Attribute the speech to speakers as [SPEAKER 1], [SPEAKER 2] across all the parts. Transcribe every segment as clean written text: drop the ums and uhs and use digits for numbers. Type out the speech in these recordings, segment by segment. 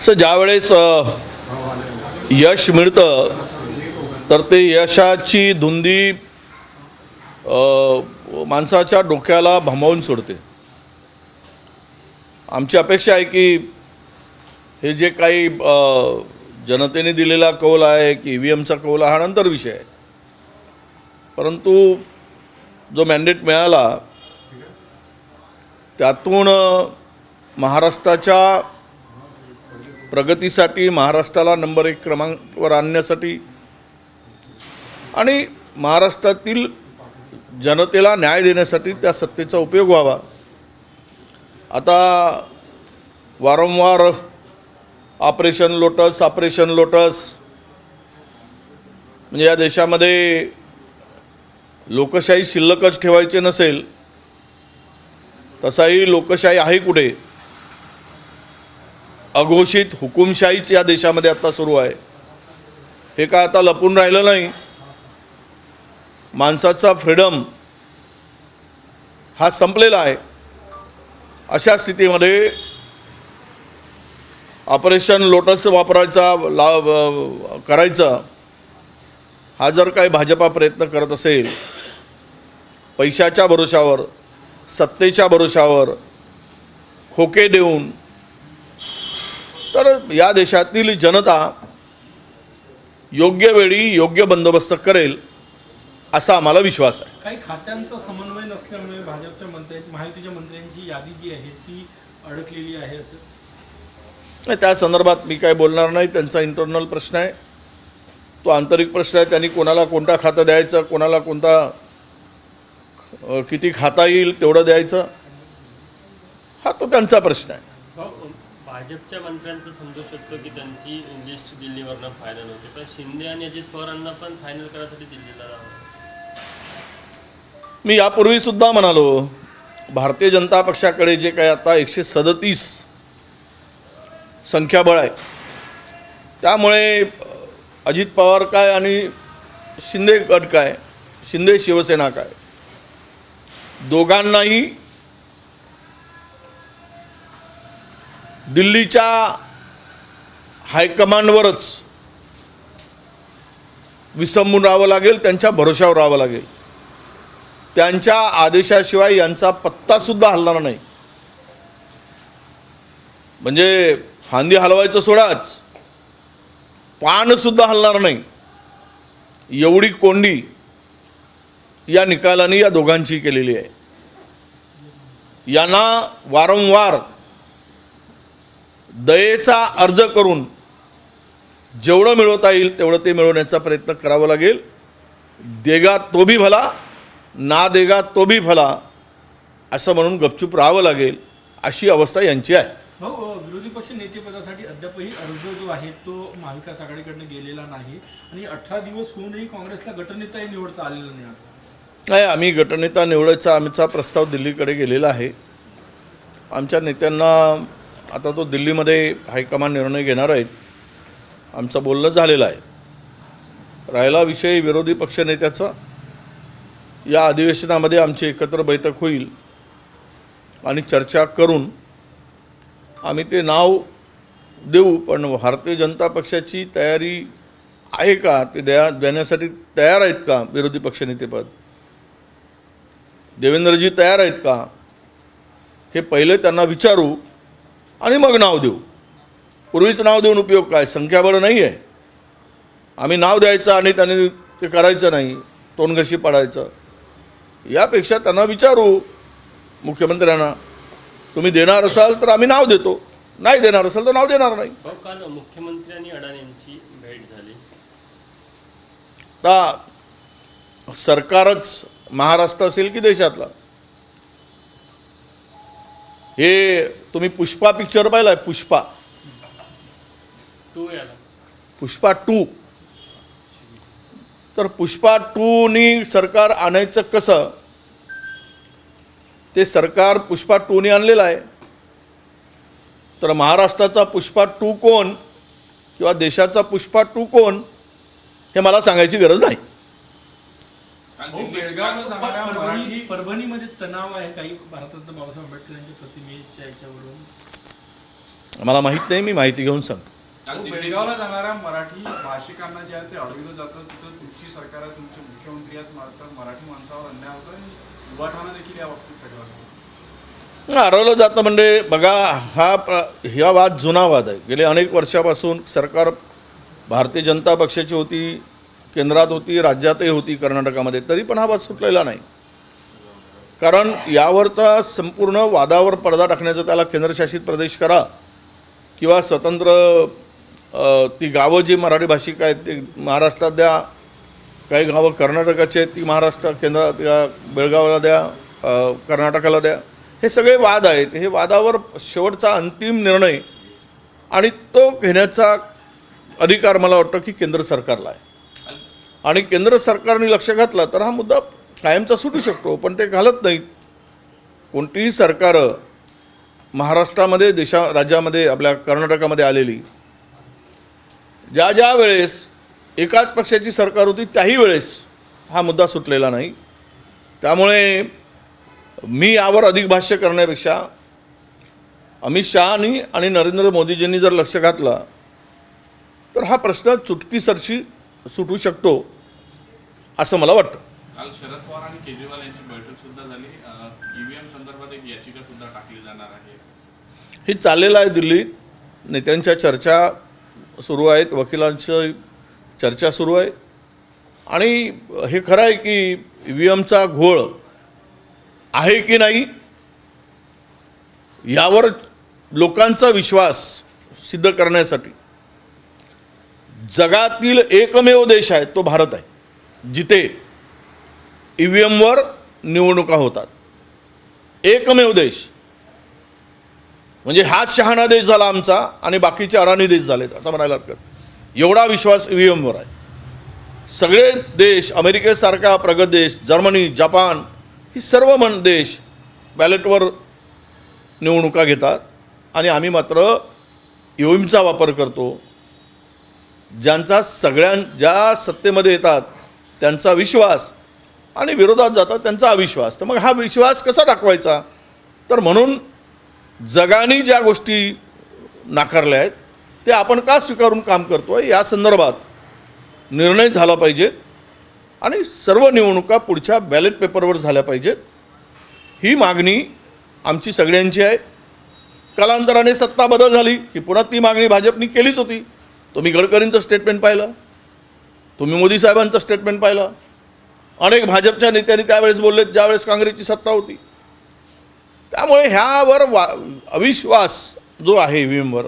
[SPEAKER 1] ज्यावेळेस यश मिळतं तर ते यशाची धुंदी माणसाच्या डोक्याला भमावून सोडते. आमची अपेक्षा आहे की हे जे काही जनतेने दिलेला कौल आहे की EVMचा कौल हा नंतर विषय आहे, परंतु जो मॅन्डेट मिळाला त्यातून महाराष्ट्राच्या प्रगतीसाठी, महाराष्ट्राला नंबर 1 क्रमांकावर आणण्यासाठी आणि महाराष्ट्रातील जनतेला न्याय देण्यासाठी त्या सत्तेचा उपयोग व्हावा. आता वारंवार ऑपरेशन लोटस म्हणजे या देशामध्ये लोकशाही शिल्लकच ठेवायचे नसेल, तसाही लोकशाही आहे कुठे? अघोषित हुकुमशाहीच या देशामध्ये आता सुरू आहे. हे काय आता लपून राहिलं नाही. माणसाचा फ्रीडम हा संपलेला आहे. अशा स्थितीमध्ये ऑपरेशन लोटस करायचा हा जर काही भाजपा प्रयत्न करत असेल, पैशाच्या भरोशावर, सत्तेच्या भरोशावर खोके देऊन, तर या देशातील जनता योग्य वेळी योग्य बंदोबस्त करेल असा आम्हाला विश्वास आहे.
[SPEAKER 2] काही खात्यांचा समन्वय नसल्यामुळे भाजपच्या महायुतीच्या मंत्र्यांची यादी जी आहे ती अडकलेली आहे असं
[SPEAKER 1] नाही. त्या संदर्भात मी काय बोलणार नाही. त्यांचा इंटरनल प्रश्न आहे, तो आंतरिक प्रश्न आहे. त्यांनी कोणाला कोणता खातं द्यायचं, कोणाला कोणता किती खाता येईल तेवढं द्यायचं, हा तो त्यांचा प्रश्न आहे.
[SPEAKER 3] भाजपच्या मंत्र्यांचं समजू शकतो की त्यांची लिस्ट दिल्लीवरनं फायनल होते, पण शिंदे आणि अजित पवारांना पण फायनल करायसाठी दिल्लीला जावं.
[SPEAKER 1] मी यापूर्वी सुद्धा म्हणालो, भारतीय जनता पक्षाकडे जे काय आता 137 संख्याबळ आहे, त्यामुळे अजित पवार काय आणि शिंदे गट काय, शिंदे शिवसेना काय, दोघांनाही दिल्लीच्या हायकमांडवरच विसंबून राहावं लागेल, त्यांच्या भरोशावर राहावं लागेल. त्यांच्या आदेशाशिवाय यांचा पत्तासुद्धा हलणार नाही. म्हणजे फांदी हलवायचं सोडाच, पानसुद्धा हलणार नाही. एवढी कोंडी या निकालाने या दोघांची केलेली आहे. यांना वारंवार दयेचा अर्ज करून जेवढं मिळवता येईल तेवढं ते मिळवण्याचा प्रयत्न करावा लागेल. देगा तो भी भला, ना देगा तो भी भला असं म्हणून गपचूप राहावं लागेल, अशी अवस्था यांची आहे.
[SPEAKER 2] हो, विरोधी पक्ष नेतेपदासाठी अद्यापही अर्ज जो आहे तो महाविकास आघाडीकडनं गेलेला नाही आणि 18 दिवस होऊनही काँग्रेसला गटनेताही निवडता आलेला नाही.
[SPEAKER 1] नाही, आम्ही गटनेता निवडायचा आमचा प्रस्ताव दिल्लीकडे गेलेला आहे. आमच्या नेत्यांना आता तो दिल्लीमध्ये हायकमांड निर्णय घेणार आहेत. आमचं बोलणं झालेलं आहे. राहिला विषय विरोधी पक्षनेत्याचा, या अधिवेशनामध्ये आमची एकत्र बैठक होईल आणि चर्चा करून आम्ही ते नाव देऊ. पण भारतीय जनता पक्षाची तयारी आहे का, ते देण्यासाठी तयार आहेत का? विरोधी पक्षनेतेपद देवेंद्रजी तयार आहेत का, हे पहिले त्यांना विचारू आणि मग नाव देऊ. पूर्वीच नाव देऊन उपयोग काय? संख्याबळ नाही आहे. आम्ही नाव द्यायचं आणि त्यांनी ते करायचं नाही, तोंडघशी पाडायचं. यापेक्षा त्यांना विचारू, मुख्यमंत्र्यांना, तुम्ही देणार असाल तर आम्ही नाव देतो, नाही देणार असाल तर नाव देणार नाही.
[SPEAKER 3] काल मुख्यमंत्री आणि अडाणींची भेट झाली.
[SPEAKER 1] आता सरकारच महाराष्ट्र असेल की देशातला, हे तुम्ही पुष्पा पिक्चर पाहिलाय? पुष्पा 2 तर पुष्पा 2नी सरकार आणायचं कसं, ते सरकार पुष्पा 2नी आणलेलं आहे. तर महाराष्ट्राचा पुष्पा 2 कोण किंवा देशाचा पुष्पा 2 कोण हे मला सांगायची गरज नाही.
[SPEAKER 2] परभणीमध्ये तणाव आहे काही भारतरत्न बाबासाहेब आंबेडकर यांच्या प्रतिमेच्या याच्यावरून.
[SPEAKER 1] मला माहीत नाही, मी माहिती घेऊन सांगतो.
[SPEAKER 4] बेळगावला जाणाऱ्या मराठी भाषिकांना जे आहे ते अडविलं जातं, तिथं तुमची सरकार आहे, तुमचे मुख्यमंत्री आहेत, मात्र मराठी माणसावर अन्याय होतो आणि उभाठाणं देखील या बाबतीत पेटलं असतं.
[SPEAKER 1] हरवलं जातं म्हणजे बघा, हा वाद जुना वाद आहे. गेले अनेक वर्षापासून सरकार भारतीय जनता पक्षाची होती, केंद्रात होती, राज्यातही होती, कर्नाटकामध्ये, तरी पण हा वाद सुटलेला नाही. कारण यावरचा संपूर्ण वादावर पडदा टाकण्याचं, त्याला केंद्रशासित प्रदेश करा किंवा स्वतंत्र ती गावं जी मराठी भाषिक आहेत ते महाराष्ट्रात द्या, काही गावं कर्नाटकाची आहेत ती महाराष्ट्र केंद्रात बेळगावला द्या, कर्नाटकाला द्या, हे सगळे वाद आहेत. हे वादावर शेवटचा अंतिम निर्णय आणि तो घेण्याचा अधिकार मला वाटतं की केंद्र सरकारला आहे. आणि केंद्र सरकारने लक्ष घातलं तर हा मुद्दा कायमचा सुटू शकतो, पण ते घालत नाहीत. कोणतीही सरकारं महाराष्ट्रामध्ये राज्यामध्ये आपल्या कर्नाटकामध्ये आलेली ज्या वेळेस एकाच पक्षाची सरकार होती त्याही वेळेस हा मुद्दा सुटलेला नाही. त्यामुळे मी यावर अधिक भाष्य करण्यापेक्षा अमित शहानी आणि नरेंद्र मोदीजींनी जर लक्ष घातलं तर हा प्रश्न चुटकीसरशी सुटू शकतो असं मला वाटतं.
[SPEAKER 4] काल शरद पवार आणि केजरीवाल यांची बैठक सुद्धा झाली. ईव्हीएम संदर्भात एक याचिका सुद्धा टाकली जाणार आहे.
[SPEAKER 1] हे चाललेलं आहे. दिल्लीत नेत्यांच्या चर्चा सुरू आहेत, वकिलांची चर्चा सुरू आहे. आणि हे खरं आहे की ईव्हीएमचा घोळ आहे की नाही यावर लोकांचा विश्वास सिद्ध करण्यासाठी जगातील एकमेव देश आहे तो भारत आहे, जिथे ईव्हीएमवर निवडणुका होतात. एकमेव देश. म्हणजे हाच शहाणा देश झाला आमचा आणि बाकीचे अडाणी देश झालेत असं म्हणायला हरकत. एवढा विश्वास ईव्हीएमवर आहे. सगळे देश, अमेरिकेसारखा प्रगत देश, जर्मनी, जपान, ही सर्व देश बॅलेटवर निवडणुका घेतात आणि आम्ही मात्र ईव्हीएमचा वापर करतो. ज्या सत्तेमध्ये येतात त्यांचा विश्वास आणि विरोधात जातात त्यांचा अविश्वास. तर मग हा विश्वास कसा दाखवायचा? तर म्हणून जगाने ज्या गोष्टी नाकारल्या आहेत ते आपण का स्वीकारून काम करतो आहे या संदर्भात निर्णय झाला पाहिजे आणि सर्व निवडणुका पुढच्या बॅलेट पेपरवर झाल्या पाहिजेत. ही मागणी आमची सगळ्यांची आहे. कालांतराने सत्ता बदल झाली की पुन्हा ती मागणी भाजपनी केलीच होती. तुम्ही गडकरींचं स्टेटमेंट पाहिलं, तुम्ही मोदी साहेबांचं स्टेटमेंट पाहिलं. अनेक भाजपच्या नेत्यांनी त्यावेळेस बोलले ज्यावेळेस काँग्रेसची सत्ता होती. त्यामुळे ह्यावर अविश्वास जो आहे ईव्हीएमवर,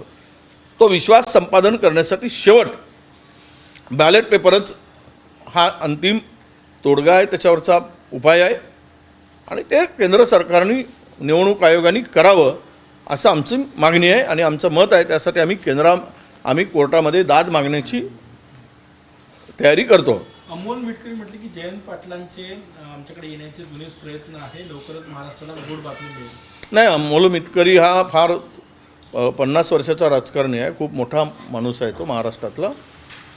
[SPEAKER 1] तो विश्वास संपादन करण्यासाठी शेवट बॅलेट पेपरच हा अंतिम तोडगा आहे, त्याच्यावरचा उपाय आहे. आणि ते केंद्र सरकारने निवडणूक आयोगाने करावं असं आमची मागणी आहे आणि आमचं मत आहे. त्यासाठी आम्ही कोर्टामध्ये दाद मागण्याची तयारी करतो.
[SPEAKER 2] अमोल मिटकरी म्हटले की जयंत पाटलांचे आमच्याकडे येण्याचे जुनेच प्रयत्न आहे, लवकरच महाराष्ट्राला गोड बातमी मिळेल.
[SPEAKER 1] नाही, अमोल मिटकरी हा फार 50 वर्षाचा राजकारणी आहे. खूप मोठा माणूस आहे तो महाराष्ट्रातला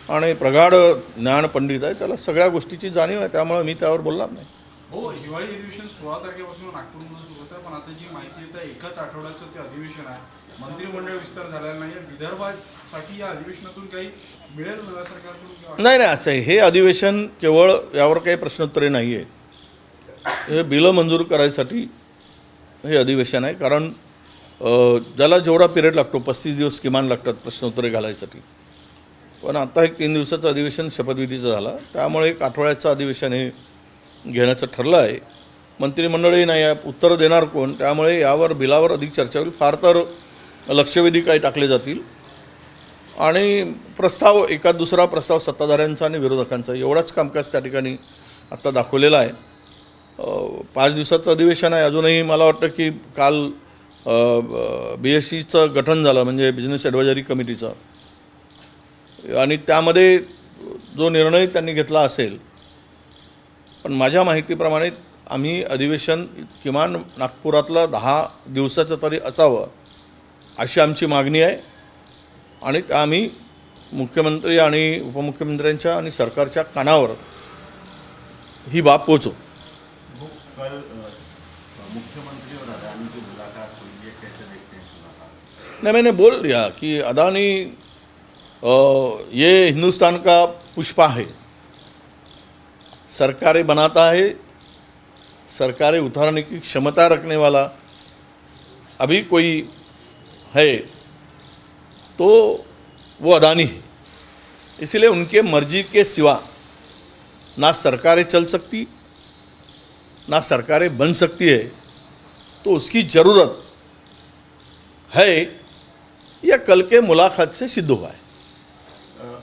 [SPEAKER 1] आणि प्रगाढ ज्ञानपंडित आहे. त्याला सगळ्या गोष्टीची जाणीव आहे. त्यामुळे मी त्यावर बोलणार नाही.
[SPEAKER 4] हो, हिवाळी अधिवेशन 16 तारखेपासून नागपूरमध्ये सुरू होतं, पण आता जी माहिती येतं एकाच आठवड्याचं ते अधिवेशन आहे. मंत्रिमंडळ विस्तार झालेला नाही. विदर्भासाठी या अधिवेशनातून काही मिळेल नव्या सरकारकडून?
[SPEAKER 1] नाही, असं आहे. हे अधिवेशन केवळ यावर काही प्रश्नोत्तरे नाही आहे. हे बिलं मंजूर करायसाठी हे अधिवेशन आहे. कारण ज्याला जेवढा पिरियड लागतो 35 दिवस किमान लागतात प्रश्नोत्तरे घालायसाठी. पण आता एक 3 दिवसाचं अधिवेशन शपथविधीचं झालं, त्यामुळे एक आठवड्याचं अधिवेशन हे घेण्याचं ठरलं आहे. मंत्रिमंडळही नाही आहे, उत्तरं देणार कोण? त्यामुळे यावर बिलावर अधिक चर्चा होईल. फार तर लक्षवेधी काही टाकले जातील आणि प्रस्ताव, एका दुसरा प्रस्ताव सत्ताधाऱ्यांचा आणि विरोधकांचा, एवढाच कामकाज त्या ठिकाणी आत्ता दाखवलेलं आहे. 5 दिवसाचं अधिवेशन आहे. अजूनही मला वाटतं की काल BSCचं गठन झालं, म्हणजे बिझनेस ॲडवायझरी कमिटीचं, आणि त्यामध्ये जो निर्णय त्यांनी घेतला असेल. पण माझ्या माहितीप्रमाणे आम्ही अधिवेशन किमान नागपुरातलं 10 दिवसाचं तरी असावं अशी आमची मागणी आहे आणि त्या आम्ही मुख्यमंत्री आणि उपमुख्यमंत्र्यांच्या आणि सरकारच्या कानावर ही बाब पोचवू.
[SPEAKER 5] कल मुख्यमंत्री और अडानी की मुलाकात हुई है, कैसे देखते हैं इस मुलाकात?
[SPEAKER 1] नहीं, मैंने बोल दिया कि अदानी ये हिंदुस्तान का पुष्पा है, सरकारें बनाता है, सरकारें उतारने की क्षमता रखने वाला अभी कोई है तो वो अदानी है। इसलिए उनके मर्जी के सिवा ना सरकारें चल सकती, ना सरकारें बन सकती है। तो उसकी ज़रूरत है, यह कल के मुलाकात से सिद्ध हुआ है।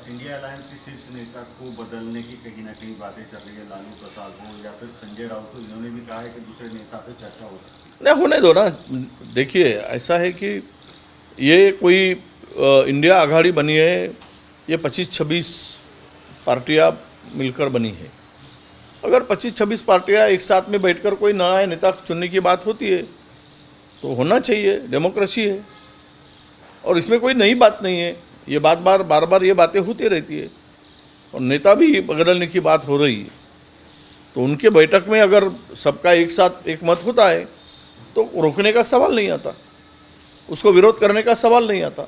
[SPEAKER 5] इंडिया अलायंस के शीर्ष नेता को बदलने की कहीं ना कहीं बातें चल रही है, लालू प्रसाद हो या फिर संजय राउत हो, इन्होंने भी कहा है कि दूसरे नेता पे चर्चा हो सकती
[SPEAKER 1] नहीं, होने दो ना। देखिए, ऐसा है कि ये कोई इंडिया आघाड़ी बनी है, ये 25-26 पार्टियां मिलकर बनी है। अगर 25-26 पार्टियां एक साथ में बैठकर कोई नया नेता चुनने की बात होती है तो होना चाहिए, डेमोक्रेसी है और इसमें कोई नई बात नहीं है। ये बार बार ये बातें होती रहती है और नेता भी बदलने की बात हो रही है। तो उनके बैठक में अगर सबका एक साथ एक मत होता है तो रोकने का सवाल नहीं आता, उसको विरोध करने का सवाल नहीं आता।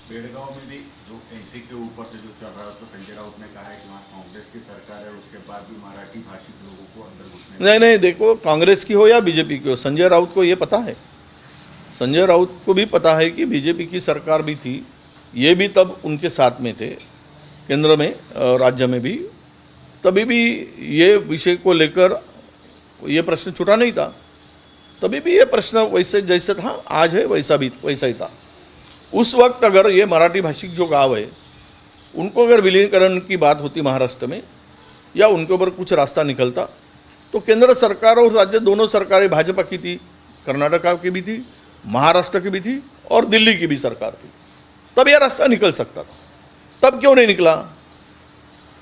[SPEAKER 5] बेड़गांव में भी जो एंट्री के ऊपर से जो चल रहा है उस पर संजय राउत ने कहा है कि वहाँ कांग्रेस की सरकार है, उसके बाद भी मराठी भाषिक लोगों को अंदर घुसने
[SPEAKER 1] नहीं, देखो, कांग्रेस की हो या बीजेपी की हो, संजय राउत को ये पता है, संजय राउत को भी पता है कि बीजेपी की सरकार भी थी, ये भी तब उनके साथ में थे केंद्र में, राज्य में भी, तभी भी ये विषय को लेकर ये प्रश्न छूटा नहीं था। तभी भी ये प्रश्न वैसे जैसे था आज है वैसा ही था। उस वक्त अगर ये मराठी भाषिक जो गांव है उनको अगर विलीनीकरण की बात होती महाराष्ट्र में या उनके ऊपर कुछ रास्ता निकलता तो केंद्र सरकार और राज्य दोनों सरकारें भाजपा की थी, कर्नाटका की भी थी, महाराष्ट्र की भी थी और दिल्ली की भी सरकार थी, तब यह रास्ता निकल सकता था। तब क्यों नहीं निकला?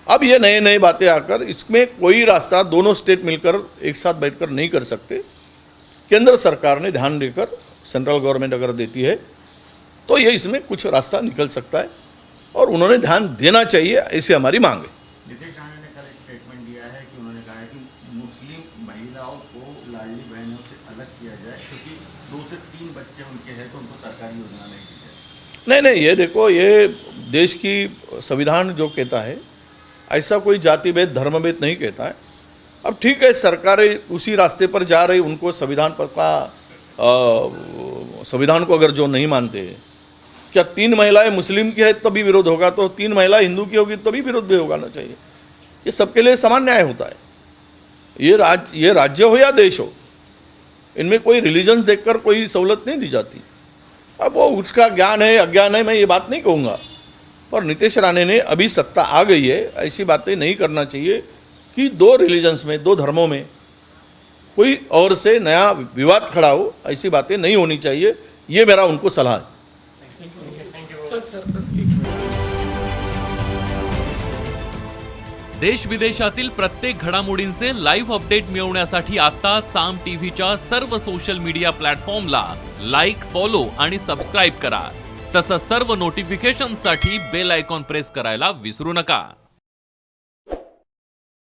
[SPEAKER 1] अब ये नए बातें आकर इसमें कोई रास्ता दोनों स्टेट मिलकर एक साथ बैठकर नहीं कर सकते। केंद्र सरकार ने ध्यान देकर, सेंट्रल गवर्नमेंट अगर देती है तो ये इसमें कुछ रास्ता निकल सकता है और उन्होंने ध्यान देना चाहिए, ऐसी हमारी मांग है।
[SPEAKER 5] नीतीश राणे ने कल एक स्टेटमेंट दिया है कि उन्होंने कहा है कि मुस्लिम महिलाओं को लाडली बहनों से अलग किया जाए क्योंकि 2 से 3 बच्चे उनके हैं तो उनको सरकारी योजना नहीं दी जाए।
[SPEAKER 1] नहीं, ये देखो, ये देश की संविधान जो कहता है ऐसा कोई जाति भेद धर्म भेद नहीं कहता है। अब ठीक है, सरकारें उसी रास्ते पर जा रही, उनको संविधान पर का संविधान को अगर जो नहीं मानते, क्या 3 महिलाएं मुस्लिम की है तभी विरोध होगा, तो 3 महिला हिंदू की होगी तभी विरोध भी होगा ना चाहिए। ये सबके लिए समान न्याय होता है। ये राज्य हो या देश हो, इनमें कोई रिलीजन्स देखकर कोई सहूलत नहीं दी जाती। अब वो उसका ज्ञान है अज्ञान है, मैं ये बात नहीं कहूँगा, पर नीतीश राणे ने अभी सत्ता आ गई है, ऐसी बातें नहीं करना चाहिए कि 2 रिलीजन्स में, 2 धर्मों में कोई और से नया विवाद खड़ा हो, ऐसी बातें नहीं होनी चाहिए। ये मेरा उनको सलाह है।
[SPEAKER 6] देश विदेशातील प्रत्येक घडामोडींचे लाईव्ह अपडेट मिळवण्यासाठी आता साम टीव्हीच्या सर्व सोशल मीडिया प्लॅटफॉर्मला लाईक, फॉलो आणि सबस्क्राईब करा। तसंच सर्व नोटिफिकेशनसाठी बेल आयकॉन प्रेस करायला विसरू नका।